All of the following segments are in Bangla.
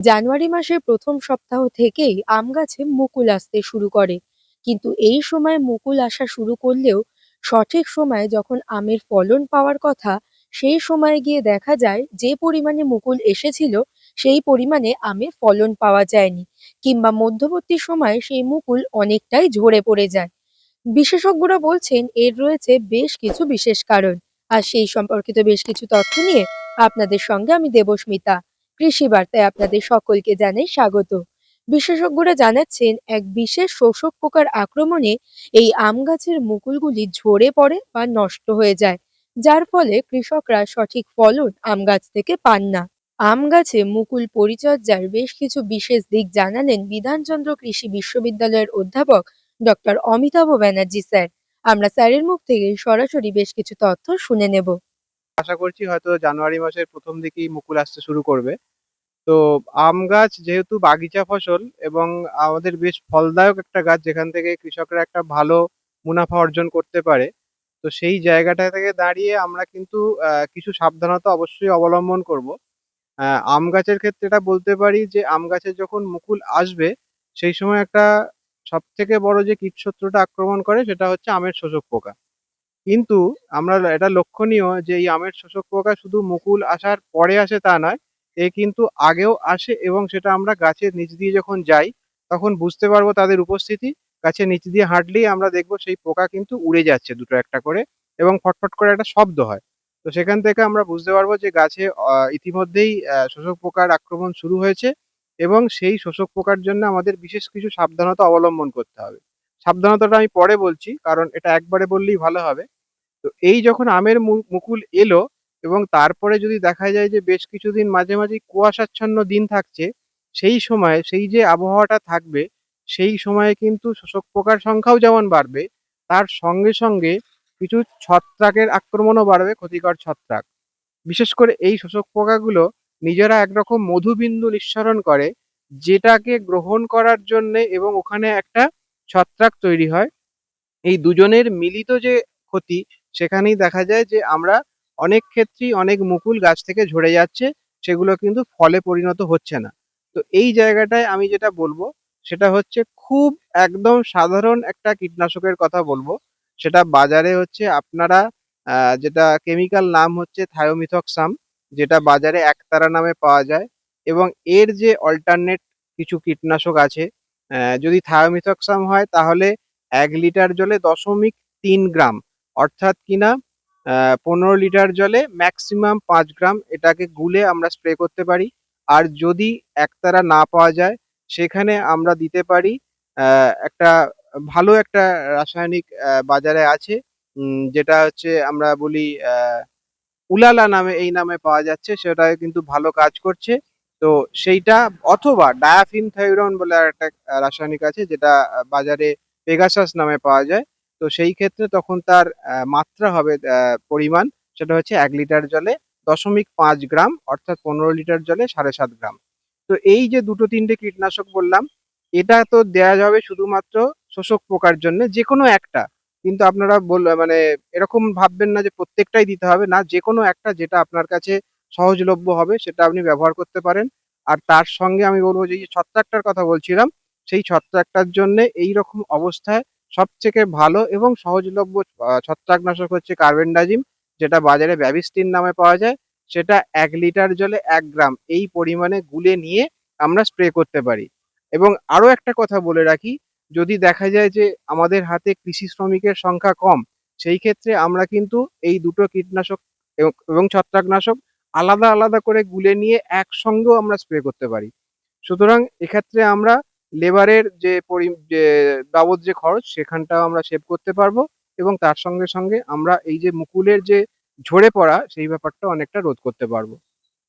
জানুয়ারি মাসের প্রথম সপ্তাহ থেকেই আম গাছে মুকুল আসতে শুরু করে। কিন্তু এই সময় মুকুল আসা শুরু করলেও সঠিক সময়ে যখন আমের ফলন পাওয়ার কথা, সেই সময়ে গিয়ে দেখা যায় যে পরিমাণে মুকুল এসেছিল সেই পরিমাণে আমের ফলন পাওয়া যায়নি, কিংবা মধ্যবর্তী সময়ে সেই মুকুল অনেকটাই ঝরে পড়ে যায়। বিশেষজ্ঞরা বলছেন এর রয়েছে বেশ কিছু বিশেষ কারণ। আর সেই সম্পর্কিত বেশ কিছু তথ্য নিয়ে আপনাদের সঙ্গে আমি দেবস্মিতা। কৃষি বার্তায় আপনাদের সকলকে জানাই স্বাগত। বিশেষজ্ঞরা জানাচ্ছেন এক বিশেষ শোষক পোকার আক্রমণে এই আম গাছের মুকুলগুলি ঝরে পড়ে বা নষ্ট হয়ে যায়, যার ফলে কৃষকরা সঠিক ফলন আম গাছ থেকে পান না। আম গাছে মুকুল পরিচর্যার বেশ কিছু বিশেষ দিক জানালেন বিধানচন্দ্র কৃষি বিশ্ববিদ্যালয়ের অধ্যাপক ডক্টর অমিতাভ ব্যানার্জি স্যার। আমরা স্যারের মুখ থেকে সরাসরি বেশ কিছু তথ্য শুনে নেব। আশা করছি হয়তো জানুয়ারি মাসের প্রথম দিকেই মুকুল আসতে শুরু করবে। তো আম গাছ যেহেতু বাগিচা ফসল এবং আমাদের বেশ ফলদায়ক একটা গাছ, যেখান থেকে কৃষকরা একটা ভালো মুনাফা অর্জন করতে পারে। তো সেই জায়গাটা থেকে দাঁড়িয়ে আমরা কিন্তু কিছু সাবধানতা অবশ্যই অবলম্বন করব। আম গাছের ক্ষেত্রে এটা বলতে পারি যে আম গাছে যখন মুকুল আসবে সেই সময় একটা সবথেকে বড় যে কীটশত্রুটা আক্রমণ করে সেটা হচ্ছে আমের শোষক পোকা। কিন্তু আমরা এটা লক্ষণীয় যে এই আমের শোষক পোকা শুধু মুকুল আসার পরে আসে তা নয়, এ কিন্তু আগেও আসে এবং সেটা আমরা গাছের নিচ দিয়ে যখন যাই তখন বুঝতে পারবো তাদের উপস্থিতি। গাছের নিচ দিয়ে হাঁটলেই আমরা দেখবো সেই পোকা কিন্তু উড়ে যাচ্ছে দুটো একটা করে এবং ফটফট করে একটা শব্দ হয়। তো সেখান থেকে আমরা বুঝতে পারবো যে গাছে ইতিমধ্যেই শোষক পোকার আক্রমণ শুরু হয়েছে এবং সেই শোষক পোকার জন্য আমাদের বিশেষ কিছু সাবধানতা অবলম্বন করতে হবে। সাবধানতাটা আমি পরে বলছি, কারণ এটা একবারে বললেই ভালো হবে। তো এই যখন আমের মুকুল এলো এবং তারপরে যদি দেখা যায় যে বেশ কিছুদিন মাঝে মাঝেই কুয়াশাচ্ছন্ন দিন থাকছে, সেই সময়ে সেই যে আবহাওয়াটা থাকবে সেই সময়ে কিন্তু শোষক পোকার সংখ্যাও যেমন বাড়বে, তার সঙ্গে সঙ্গে কিছু ছত্রাকের আক্রমণও বাড়বে, ক্ষতিকর ছত্রাক। বিশেষ করে এই শোষক পোকাগুলো নিজেরা একরকম মধুবিন্দু নিঃসরণ করে, যেটাকে গ্রহণ করার জন্যে এবং ওখানে একটা ছত্রাক তৈরি হয়। এই দুজনের মিলিত যে ক্ষতি, সেখানেই দেখা যায় যে আমরা অনেক ক্ষেত্রেই অনেক মুকুল গাছ থেকে ঝরে যাচ্ছে, সেগুলো কিন্তু ফলে পরিণত হচ্ছে না। তো এই জায়গাটায় আমি যেটা বলবো সেটা হচ্ছে খুব একদম সাধারণ একটা কীটনাশকের কথা বলবো। সেটা বাজারে হচ্ছে আপনারা যেটা কেমিক্যাল নাম হচ্ছে থায়োমিথক্সাম, যেটা বাজারে একতারা নামে পাওয়া যায়। এবং এর যে অল্টারনেট কিছু কীটনাশক আছে, যদি থায়োমিথক্সাম হয় তাহলে ১ লিটার জলে ০.৩ গ্রাম, অর্থাৎ কিনা ১৫ লিটার জলে ম্যাক্সিমাম ৫ গ্রাম এটাকে গুলে আমরা স্প্রে করতে পারি। আর যদি একতারা না পাওয়া যায় সেখানে আমরা দিতে পারি একটা ভালো একটা রাসায়নিক বাজারে আছে, যেটা হচ্ছে আমরা বলি উলালা নামে, এই নামে পাওয়া যাচ্ছে, সেটায় কিন্তু ভালো কাজ করছে। তো সেইটা, অথবা ডায়াফিনথাইরন বলে আরেকটা রাসায়নিক আছে যেটা বাজারে পেগাসাস নামে পাওয়া যায়। তো সেই ক্ষেত্রে তখন তার মাত্রা হবে, পরিমাণ, সেটা হচ্ছে ১ লিটার জলে ০.৫ গ্রাম, অর্থাৎ ১৫ লিটার জলে ৭.৫ গ্রাম। তো এই যে ২-৩টে কীটনাশক বললাম, এটা তো দেয়া যাবে শুধুমাত্র শোষক পোকার জন্যে, যেকোনো একটা। কিন্তু আপনারা মানে এরকম ভাববেন না যে প্রত্যেকটাই দিতে হবে। না, যেকোনো একটা যেটা আপনার কাছে সহজলভ্য হবে সেটা আপনি ব্যবহার করতে পারেন। আর তার সঙ্গে আমি বলব যে এই যে ছত্রাকটার কথা বলছিলাম, সেই ছত্রাকটার জন্যে এইরকম অবস্থায় সবথেকে ভালো এবং সহজলভ্য ছত্রাকনাশক হচ্ছে কার্বেন্ডাজিম, যেটা বাজারে ব্যাবিস্টিন নামে পাওয়া যায়। সেটা ১ লিটার জলে ১ গ্রাম এই পরিমাণে গুলে নিয়ে আমরা স্প্রে করতে পারি। এবং আরো একটা কথা বলে রাখি, যদি দেখা যায় যে আমাদের হাতে কৃষি শ্রমিকের সংখ্যা কম, সেই ক্ষেত্রে আমরা কিন্তু এই দুটো কীটনাশক এবং ছত্রাকনাশক আলাদা আলাদা করে গুলে নিয়ে একসঙ্গেও আমরা স্প্রে করতে পারি। সুতরাং এক্ষেত্রে আমরা লেবারের যে বাবদ যে খরচ, সেখানটাও আমরা সেভ করতে পারবো এবং তার সঙ্গে সঙ্গে আমরা এই যে মুকুলের যে ঝরে পড়া সেই ব্যাপারটা অনেকটা রোধ করতে পারবো।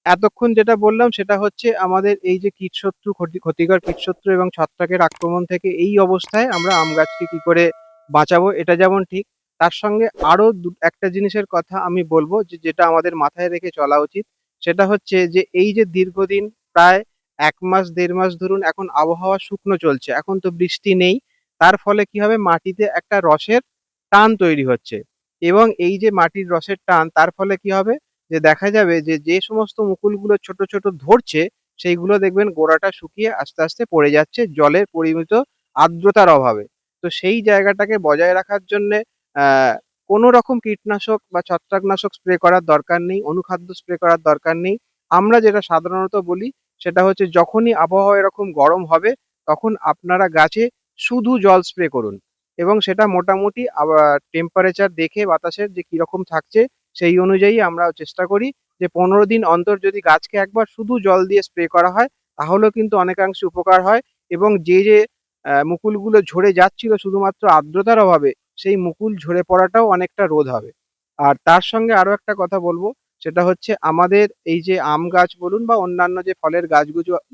এতক্ষণ যেটা বললাম সেটা হচ্ছে আমাদের এই যে কীটশত্রু, ক্ষতিকর কীটশত্রু এবং ছত্রাকের আক্রমণ থেকে এই অবস্থায় আমরা আম গাছকে কি করে বাঁচাবো, এটা যেমন ঠিক, তার সঙ্গে আরো একটা জিনিসের কথা আমি বলবো যে যেটা আমাদের মাথায় রেখে চলা উচিত। সেটা হচ্ছে যে এই যে দীর্ঘদিন প্রায় ১ মাস ১.৫ মাস ধরুন এখন আবহাওয়া শুকনো চলছে, এখন তো বৃষ্টি নেই। তার ফলে কি হবে, মাটিতে একটা রসের টান তৈরি হচ্ছে এবং এই যে মাটির রসের টান, তার ফলে কি হবে যে দেখা যাবে যে যে সমস্ত মুকুলগুলো ছোট ছোট ধরছে, সেইগুলো দেখবেন গোড়াটা শুকিয়ে আস্তে, আস্তে পড়ে যাচ্ছে জলের পরিমিত আর্দ্রতার অভাবে। তো সেই জায়গাটাকে বজায় রাখার জন্যে অ্যা কোনো রকম কীটনাশক বা ছত্রাকনাশক স্প্রে করার দরকার নেই, অনুখাদ্য স্প্রে করার দরকার নেই। আমরা যেটা সাধারণত বলি সেটা হচ্ছে যখনই আবহাওয়া এরকম গরম হবে তখন আপনারা গাছে শুধু জল স্প্রে করুন এবং সেটা মোটামুটি টেম্পারেচার দেখে বাতাসের যে কিরকম থাকছে সেই অনুযায়ী আমরা চেষ্টা করি যে ১৫ দিন অন্তর যদি গাছকে একবার শুধু জল দিয়ে স্প্রে করা হয় তাহলেও কিন্তু অনেকাংশে উপকার হয় এবং যে মুকুলগুলো ঝরে যাচ্ছিল শুধুমাত্র আর্দ্রতার অভাবে সেই মুকুল ঝরে পড়াটাও অনেকটা রোধ হবে। আর তার সঙ্গে আরো একটা কথা বলব সেটা হচ্ছে আমাদের এই যে আম গাছ বলুন বা অন্যান্য যে ফলের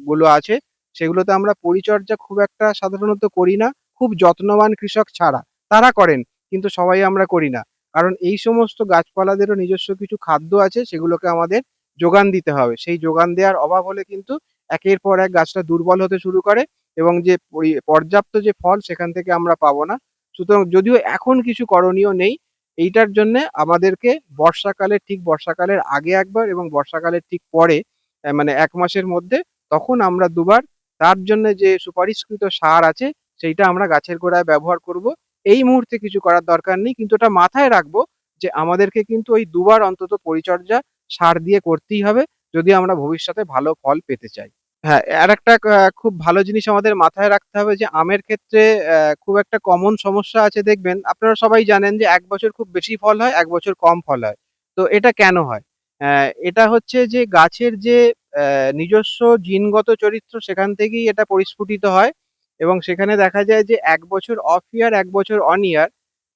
গুলো আছে সেগুলোতে আমরা পরিচর্যা খুব একটা সাধারণত করি না। খুব যত্নবান কৃষক ছাড়া। তারা করেন কিন্তু সবাই আমরা করি না। কারণ এই সমস্ত গাছপালাদেরও নিজস্ব কিছু খাদ্য আছে সেগুলোকে আমাদের যোগান দিতে হবে। সেই যোগান দেওয়ার অভাব হলে কিন্তু একের পর এক গাছটা দুর্বল হতে শুরু করে এবং যে পর্যাপ্ত যে ফল সেখান থেকে আমরা পাবো না। সুতরাং যদিও এখন কিছু করণীয় নেই, এইটার জন্যে আমাদেরকে বর্ষাকালের আগে একবার এবং বর্ষাকালের ঠিক পরে মানে ১ মাসের মধ্যে তখন আমরা দুবার তার জন্যে যে সুপারিশকৃত সার আছে সেইটা আমরা গাছের গোড়ায় ব্যবহার করব। এই মুহূর্তে কিছু করার দরকার নেই। কিন্তু ওটা মাথায় রাখবো যে আমাদেরকে কিন্তু ওই দুবার অন্তত পরিচর্যা সার দিয়ে করতেই হবে যদি আমরা ভবিষ্যতে ভালো ফল পেতে চাই। হ্যাঁ, আরেকটা খুব ভালো জিনিস আমাদের মাথায় রাখতে হবে যে আমের ক্ষেত্রে খুব একটা কমন সমস্যা আছে দেখবেন। আপনারা সবাই জানেন যে ১ বছর খুব বেশি ফল হয়, ১ বছর কম ফল হয়। তো এটা কেন হয়? এটা হচ্ছে যে গাছের যে নিজস্ব জিনগত চরিত্র সেখান থেকেই এটা পরিস্ফুটিত হয় এবং সেখানে দেখা যায় যে ১ বছর অফ ইয়ার, ১ বছর অন ইয়ার।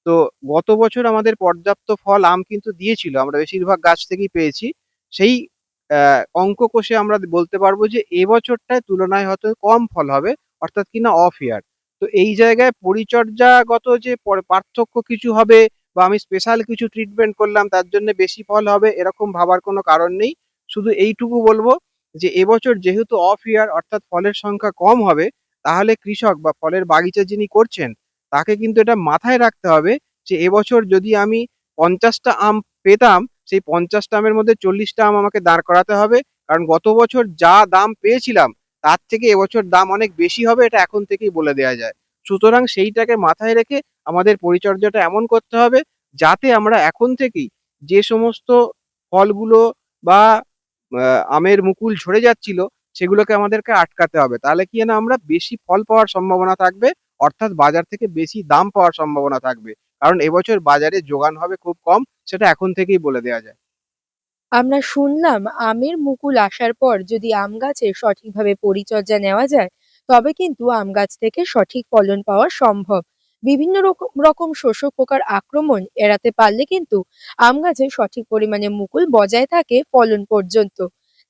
তো গত বছর আমাদের পর্যাপ্ত ফল আম কিন্তু দিয়েছিল। আমরা বেশিরভাগ গাছ থেকেই পেয়েছি। সেই অঙ্ক কষে আমরা বলতে পারবো যে এবছরটায় তুলনায় হয়তো কম ফল হবে অর্থাৎ কিনা অফ ইয়ার। তো এই জায়গায় পরিচর্যাগত যে পার্থক্য কিছু হবে বা আমি স্পেশাল কিছু ট্রিটমেন্ট করলাম তার জন্য বেশি ফল হবে এরকম ভাবার কোনো কারণ নেই। শুধু এইটুকু বলবো যে এবছর যেহেতু অফ ইয়ার অর্থাৎ ফলের সংখ্যা কম হবে তাহলে কৃষক বা ফলের বাগিচা যিনি করছেন তাকে কিন্তু এটা মাথায় রাখতে হবে যে এবছর যদি আমি ৫০ টা আম পেতাম সেই ৫০ টা আমের মধ্যে ৪০ টা আম আমাকে দাঁড় করাতে হবে। কারণ গত বছর যা দাম পেয়েছিলাম তার থেকে এবছর দাম অনেক বেশি হবে এটা এখন থেকেই বলে দেয়া যায়। সুতরাং সেইটাকে মাথায় রেখে আমাদের পরিচর্যাটা এমন করতে হবে যাতে আমরা এখন থেকেই যে সমস্ত ফলগুলো বা আ আমের মুকুল ঝরে যাচ্ছিল সেগুলোকে আমাদেরকে আটকাতে হবে। তাহলে কি না আমরা বেশি ফল পাওয়ার সম্ভাবনা থাকবে অর্থাৎ বাজার থেকে বেশি দাম পাওয়ার সম্ভাবনা থাকবে। কারণ এবছর বাজারে যোগান হবে খুব কম সেটা এখন থেকেই বলে দেয়া যায়। আমরা শুনলাম আমের মুকুল আসার পর যদি আম গাছের সঠিকভাবে পরিচর্যা নেওয়া যায় তবে কিন্তু আম গাছ থেকে সঠিক ফলন পাওয়া সম্ভব। বিভিন্ন রকম শোষক পোকার আক্রমণ এড়াতে পারলে কিন্তু আম গাছে সঠিক পরিমাণে মুকুল বজায় থাকে ফলন পর্যন্ত।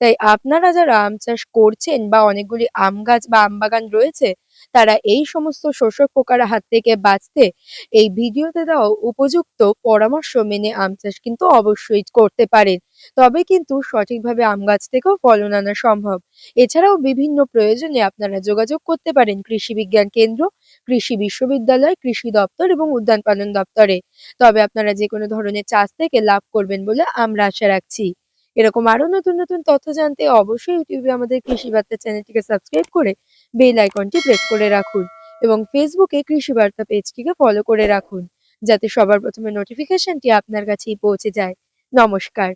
তাই আপনারা যারা আম চাষ করছেন বা অনেকগুলি আম গাছ বা আম বাগান রয়েছে তারা এই সমস্ত শোষক পোকার হাত থেকে বাঁচতে এই ভিডিওতে দেওয়া উপযুক্ত পরামর্শ মেনে আম চাষ কিন্তু অবশ্যই করতে পারেন। তবে কিন্তু সঠিকভাবে আম গাছ থেকেও ফলন আনা সম্ভব। এছাড়াও বিভিন্ন প্রয়োজনে আপনারা যোগাযোগ করতে পারেন কৃষি বিজ্ঞান কেন্দ্র, কৃষি বিশ্ববিদ্যালয়, কৃষি দপ্তর এবং উদ্যান পালন দপ্তরে। তবে আপনারা যেকোনো ধরনের চাষ থেকে লাভ করবেন বলে আমরা আশা রাখছি। এরকম আরো নতুন নতুন তথ্য জানতে অবশ্যই ইউটিউবে আমাদের কৃষি বার্তা চ্যানেলটিকে সাবস্ক্রাইব করে বেল আইকনটি প্রেস করে রাখুন এবং ফেসবুকে কৃষি বার্তা পেজটিকে ফলো করে রাখুন যাতে সবার প্রথমে নোটিফিকেশনটি আপনার কাছেই পৌঁছে যায়। নমস্কার।